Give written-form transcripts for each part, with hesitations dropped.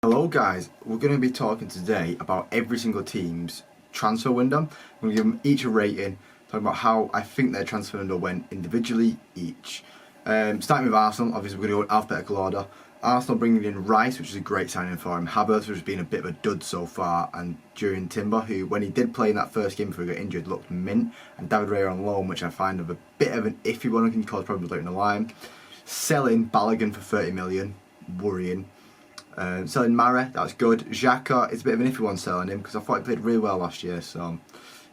Hello guys, we're going to be talking today about every single team's transfer window. We're going to give them each a rating, talking about how I think their transfer window went individually each. Starting with Arsenal, obviously we're going to go in alphabetical order. Arsenal bringing in Rice, which is a great signing for him. Havertz, which has been a bit of a dud so far, and Jurien Timber, who when he did play in that first game before he got injured, looked mint. And David Raya on loan, which I find of a bit of an iffy one, can cause problems later in the line. Selling Balogun for 30 million, worrying. Selling Mare, that's good. Xhaka, it's a bit of an iffy one selling him because I thought he played really well last year. So,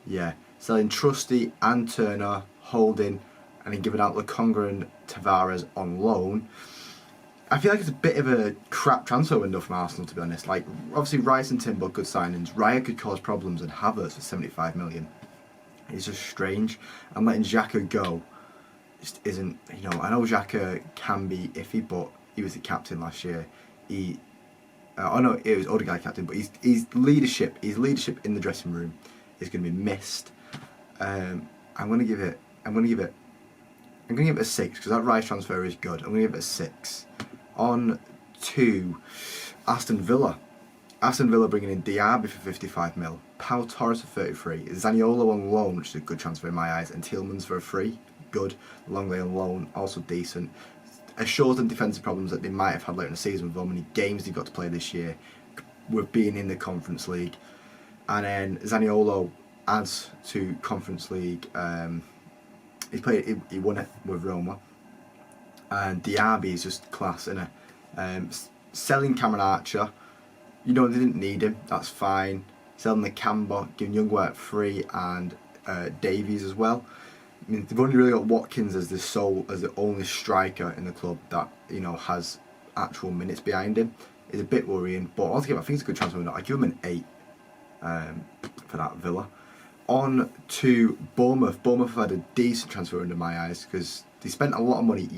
yeah. Selling Trusty and Turner, holding, and then giving out Lokonga and Tavares on loan. I feel like it's a bit of a crap transfer window from Arsenal, to be honest. Like, obviously, Rice and Timber, good signings. Raya could cause problems, and Havertz for 75 million. It's just strange. And letting Xhaka go just isn't, I know Xhaka can be iffy, but he was the captain last year. It was Odegaard captain, but his leadership in the dressing room is going to be missed. I'm going to give it a 6 because that Rice transfer is good. I'm going to give it a 6. On to Aston Villa. Aston Villa bringing in Diaby for 55 mil, Pau Torres for 33, Zaniolo on loan, which is a good transfer in my eyes, and Tielemans for a free, good. Longley on loan, also decent. Assures them defensive problems that they might have had later in the season with how many games they've got to play this year with being in the Conference League. And then Zaniolo adds to Conference League. He won it with Roma. And Diaby is just class, innit? Selling Cameron Archer, they didn't need him, that's fine. Selling the Camber, giving Youngwork free and Davies as well. I mean, they've only really got Watkins as the only striker in the club that has actual minutes behind him. It's a bit worrying, but altogether I think it's a good transfer window. I give him an 8 for that Villa. On to Bournemouth. Bournemouth have had a decent transfer window in my eyes because they spent a lot of money,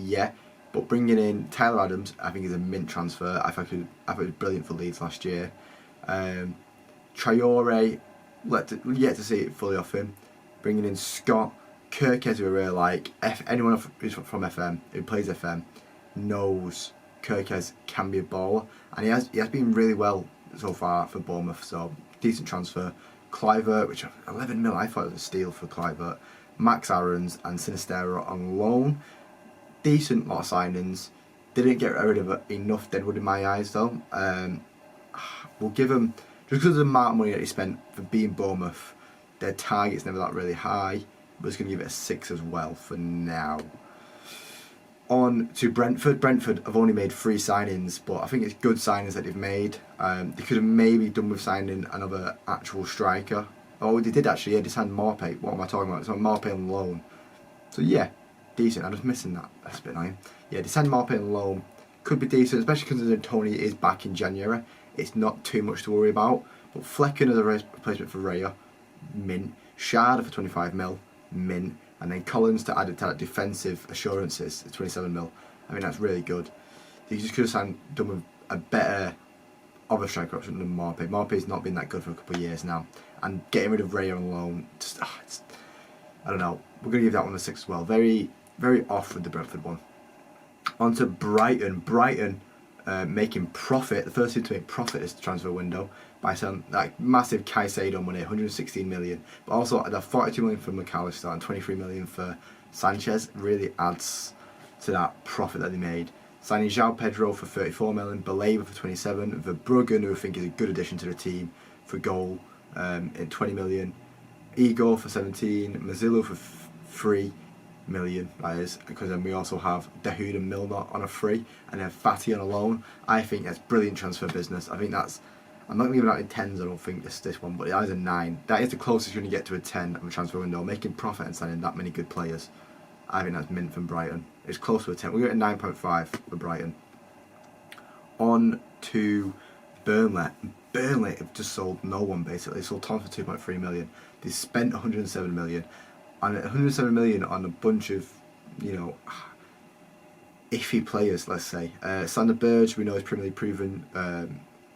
but bringing in Tyler Adams, I think is a mint transfer. I thought it was brilliant for Leeds last year. Traore, yet to see it fully off him. Bringing in Scott. Kirkes, who I really like. Anyone who's from FM, who plays FM, knows Kirkes can be a baller, and he has been really well so far for Bournemouth. So decent transfer. Kluivert, which 11 mil, I thought it was a steal for Kluivert. Max Aarons and Sinistero on loan. Decent lot of signings. Didn't get rid of enough deadwood in my eyes though. We'll give them, just because of the amount of money that he spent for being Bournemouth, their target's never that really high. We're just going to give it a 6 as well for now. On to Brentford. Brentford have only made 3 signings, but I think it's good signings that they've made. They could have maybe done with signing another actual striker. Oh, they did actually. They signed Marpe. What am I talking about? It's on Marpe on loan. So yeah, decent. I'm just missing that. That's a bit annoying. Yeah, they signed Marpe on loan. Could be decent, especially considering Tony is back in January. It's not too much to worry about. But Flecken as a replacement for Raya, mint. Sharda for 25 mil. Mint, and then Collins to add it to that defensive assurances at 27 mil. I mean, that's really good. They just could have done with a better other striker option than Marpe. Marpe's not been that good for a couple of years now, and getting rid of Raya on loan, I don't know. We're going to give that one a 6 as well. Very, very off with the Brentford one. On to Brighton. Brighton making profit. The first team to make profit this transfer window by selling that massive Caicedo money, 116 million, but also the 42 million for McAllister and 23 million for Sanchez really adds to that profit that they made. Signing João Pedro for 34 million, Baleba for 27, Verbruggen, who I think is a good addition to the team, for goal at 20 million, Igor for 17, Mazzillo for 3 million, that is, because then we also have Dahoud and Milner on a free, and then Fati on a loan. I think that's brilliant transfer business. I think that's, I'm not going to give it out in 10s, I don't think, this one, but that is a 9. That is the closest you're going to get to a 10 of a transfer window, making profit and signing that many good players. I think that's mint from Brighton. It's close to a 10. We're getting 9.5 for Brighton. On to Burnley. Burnley have just sold no one, basically. They sold Tom for 2.3 million. They spent 107 million. And 107 million on a bunch of, iffy players, let's say. Sander Berge, we know, is Premier League proven.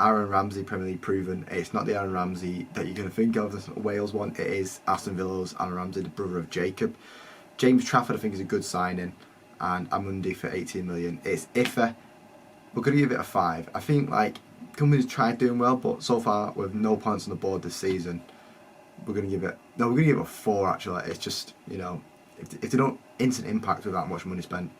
Aaron Ramsey, Premier League proven. It's not the Aaron Ramsey that you're going to think of, the Wales one. It is Aston Villa's Aaron Ramsey, the brother of Jacob. James Trafford, I think, is a good signing. And Amundi for 18 million. It's iffy. We're going to give it a 5. I think, company's tried doing well, but so far with no points on the board this season, we're going to give it a 4 actually. It's just, you know, if they don't instant impact with that much money spent.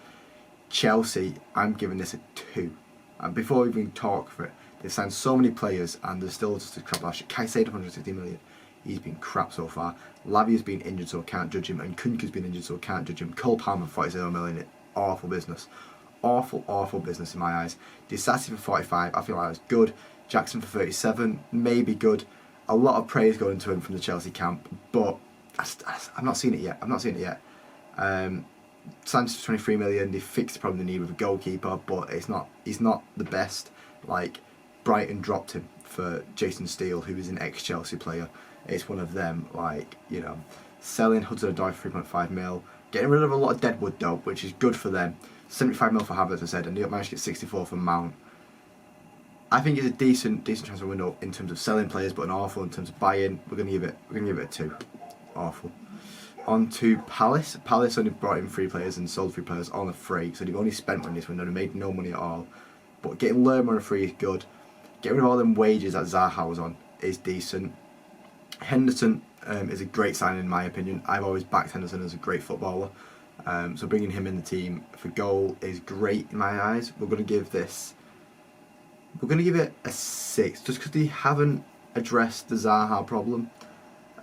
Chelsea, I'm giving this a 2. And before we even talk for it, they've signed so many players and they're still just a crap last year. Caicedo 160 million. He's been crap so far. Lavia's been injured, so I can't judge him. And Kunka's been injured, so I can't judge him. Cole Palmer 47 million. Awful business. Awful business in my eyes. Disassi for 45, I feel like that's good. Jackson for 37, maybe good. A lot of praise going to him from the Chelsea camp, but I'm not seeing it yet. Sanchez for 23 million. They fixed the problem they need with a goalkeeper, but he's not the best. Like, Brighton dropped him for Jason Steele, who is an ex-Chelsea player. It's one of them. Like, you know, selling Hudson-Odoi for 3.5 mil, getting rid of a lot of deadwood though, which is good for them. 75 mil for Havertz, I said, and they managed to get 64 for Mount. I think it's a decent transfer window in terms of selling players, but an awful in terms of buying. We're gonna give it a 2. Awful. On to Palace. Palace only brought in 3 players and sold 3 players on a free, so they've only spent money this window. They made no money at all. But getting Lerma on a free is good. Getting rid of all them wages that Zaha was on is decent. Henderson is a great signing in my opinion. I've always backed Henderson as a great footballer. So bringing him in the team for goal is great in my eyes. We're going to give it a 6, just because they haven't addressed the Zaha problem.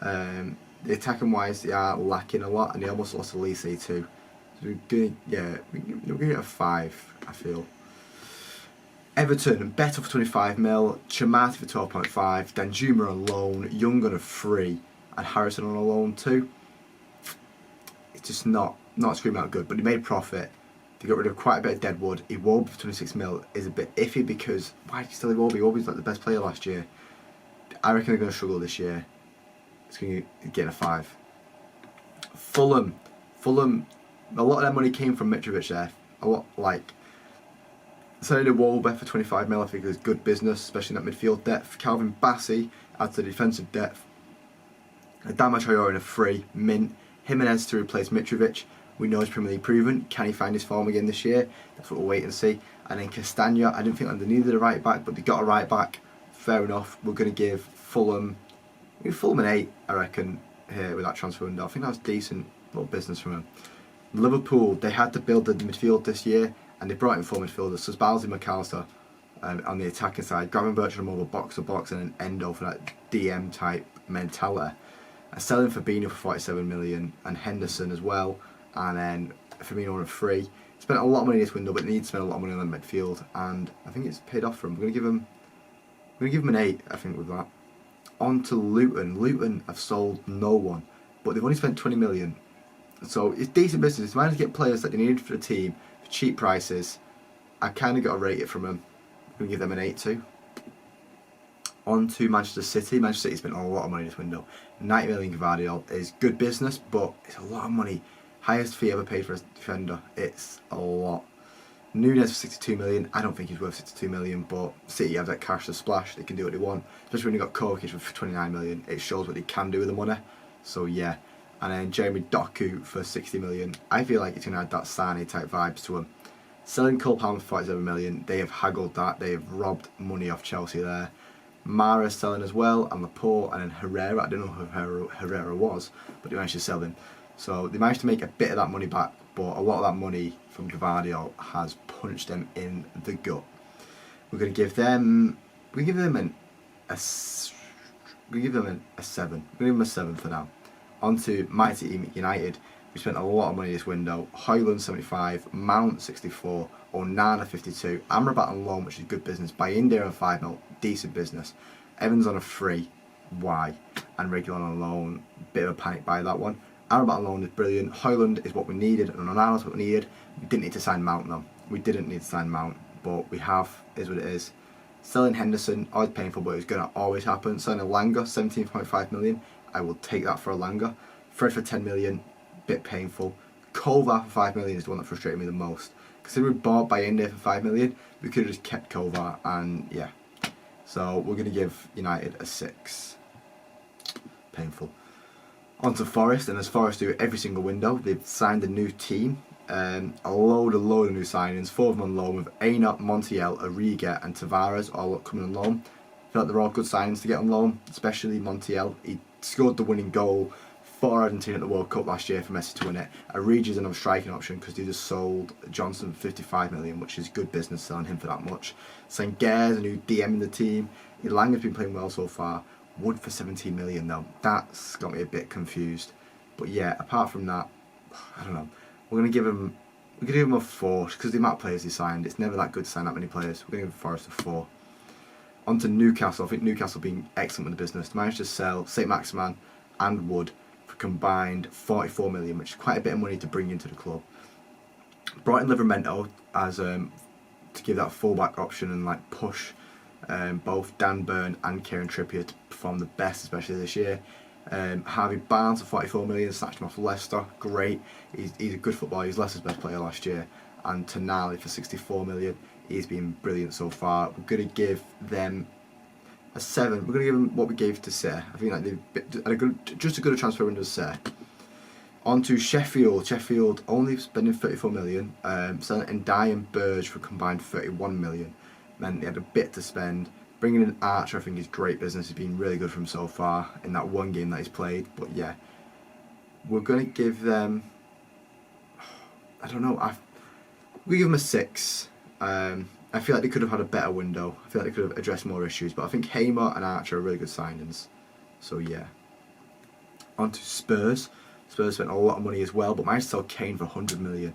The attacking wise, they are lacking a lot, and they almost lost Elise too. So we're going to give it a 5, I feel. Everton and Beto for 25 mil, Chamati for 12.5, Danjuma on loan, Young on a free, and Harrison on a loan too. It's just not screaming out good, but they made profit. They got rid of quite a bit of deadwood. Iwobi for 26 mil is a bit iffy because why do you still Iwobi? Iwobi's like the best player last year. I reckon they're going to struggle this year. It's going to get a 5. Fulham, a lot of their money came from Mitrovic there. A lot, like, selling Iwobi for 25 mil I think is good business, especially in that midfield depth. Calvin Bassey adds to the defensive depth. Adama Traore in a free, mint. Jimenez to replace Mitrovic. We know he's Premier League proven. Can he find his form again this year? That's what we'll wait and see. And then Castagna, I didn't think they needed a right back, but they got a right back. Fair enough. We're going to give Fulham an 8, I reckon, here with that transfer window. I think that was decent little business from them. Liverpool, they had to build the midfield this year, and they brought in 4 midfielders. So Sbalzi, McAllister on the attacking side, Gavin Bertram over box to box, and an Endo for that DM type mentality. Selling Fabinho for 47 million and Henderson as well, and then Firmino on a free. Spent a lot of money this window, but they need to spend a lot of money on the midfield, and I think it's paid off for them. We're going to give them an 8, I think, with that. On to Luton. Luton have sold no one, but they've only spent 20 million, so it's decent business. They managed to get players that they needed for the team for cheap prices. I kind of got to rate it from them. We're going to give them an 8 too. On to Manchester City. Manchester City spent a lot of money this window. 90 million Gvardiol is good business, but it's a lot of money. Highest fee ever paid for a defender. It's a lot. Nunez for 62 million. I don't think he's worth 62 million, but City have that cash to splash. They can do what they want. Especially when you've got Kovacic for 29 million. It shows what they can do with the money. So yeah. And then Jeremy Doku for 60 million. I feel like it's going to add that Sane type vibes to him. Selling Cole Palmer for 47 million. They have haggled that. They have robbed money off Chelsea there. Mara selling as well, and Laporte, and then Herrera. I don't know who Herrera was, but they managed to sell him. So they managed to make a bit of that money back, but a lot of that money from Gvardiol has punched them in the gut. We're going to give them. We give them a 7. We're going to give them a 7 for now. On to Mighty United. We spent a lot of money this window. Højlund 75, Mount 64, Onana 52, Amrabat on loan, which is good business. Bayindir on 5 mil, decent business. Evans on a free, why? And Regulon on loan, bit of a panic buy that one. Amrabat on loan is brilliant. Højlund is what we needed, and Onana is what we needed. We didn't need to sign Mount though. We didn't need to sign Mount, but we have, is what it is. Selling Henderson, always painful, but it's going to always happen. Selling Elanga, 17.5 million. I will take that for Elanga. Fred for 10 million. Bit painful. Kovar for 5 million is the one that frustrated me the most. Considering we bought Bayindir for 5 million, we could have just kept Kovar, and yeah. So we're going to give United a 6. Painful. On to Forest, and as Forest do every single window, they've signed a new team. a load of new signings, 4 of them on loan, with Aina, Montiel, Arriga and Tavares all coming on loan. I feel like they're all good signings to get on loan, especially Montiel. He scored the winning goal for Argentina at the World Cup last year for Messi to win it. Arriga's another striking option because they just sold Johnson for 55 million, which is good business selling him for that much. Sangar's a new DM in the team. Ilanga's been playing well so far. Wood for 17 million though. That's got me a bit confused. But yeah, apart from that, I don't know. We're gonna give him a 4 because the amount of players he signed. It's never that good to sign that many players. We're gonna give Forest a 4. On to Newcastle. I think Newcastle been excellent with the business. They managed to sell St Maximin and Wood for combined 44 million, which is quite a bit of money to bring into the club. Brought in Livramento as to give that fullback option and like push both Dan Burn and Kieran Trippier to perform the best, especially this year. Harvey Barnes for 44 million, snatched him off Leicester. Great, he's a good footballer. He's Leicester's best player last year. And Tonali for 64 million. He's been brilliant so far. We're going to give them a 7. We're going to give them what we gave to Sir. I think like they've just as good a transfer window as Sir. On to Sheffield. Sheffield only spending 34 million. Selling Ndiaye and Burge for combined 31 million. Meant they had a bit to spend. Bringing in Archer, I think, is great business. He's been really good for him so far in that one game that he's played. But yeah, we're going to give them, I don't know, we give them a 6. I feel like they could have had a better window. I feel like they could have addressed more issues. But I think Hamer and Archer are really good signings. So yeah. On to Spurs. Spurs spent a lot of money as well, but managed to sell Kane for 100 million.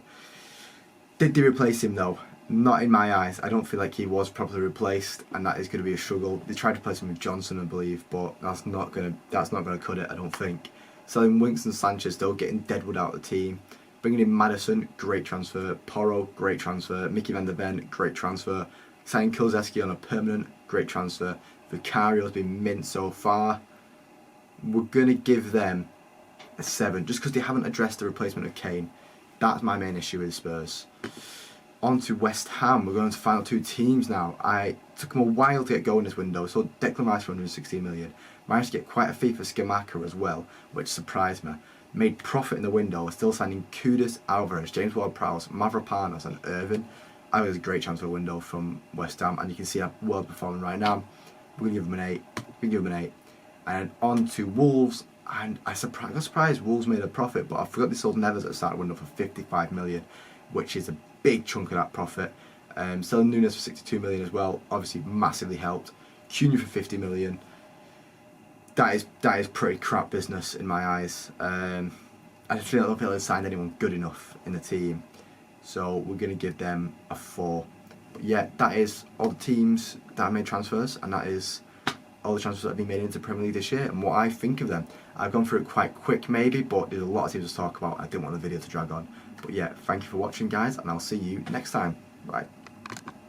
Did they replace him though? Not in my eyes. I don't feel like he was properly replaced, and that is going to be a struggle. They tried to replace him with Johnson, I believe, but that's not going to cut it, I don't think. Selling Winks and Sanchez though, getting Deadwood out of the team. Bringing in Maddison, great transfer. Porro, great transfer. Mickey van der Ven, great transfer. Signing Kulusevski on a permanent, great transfer. Vicario's been mint so far. We're going to give them a 7, just because they haven't addressed the replacement of Kane. That's my main issue with Spurs. On to West Ham. We're going to the final 2 teams now. It took them a while to get going this window. So Declan Rice for 116 million. Managed to get quite a fee for Skamaka as well, which surprised me. Made profit in the window. Still signing Kudus, Alvarez, James Ward-Prowse, Mavropanos and Irvin. I think it was a great transfer window from West Ham, and you can see how well performing right now. We're going to give them an 8. We're going to give them an 8. And on to Wolves. And I got surprised Wolves made a profit, but I forgot they sold Neves at the start of the window for 55 million, which is a big chunk of that profit. Selling Nunes for 62 million as well, obviously massively helped. Cunha for 50 million. That is pretty crap business in my eyes. I don't feel they signed anyone good enough in the team, so we're going to give them a 4. But yeah, that is all the teams that have made transfers, and that is all the transfers that have been made into the Premier League this year and what I think of them. I've gone through it quite quick maybe, but there's a lot of teams to talk about. I didn't want the video to drag on. But yeah, thank you for watching guys, and I'll see you next time. Bye.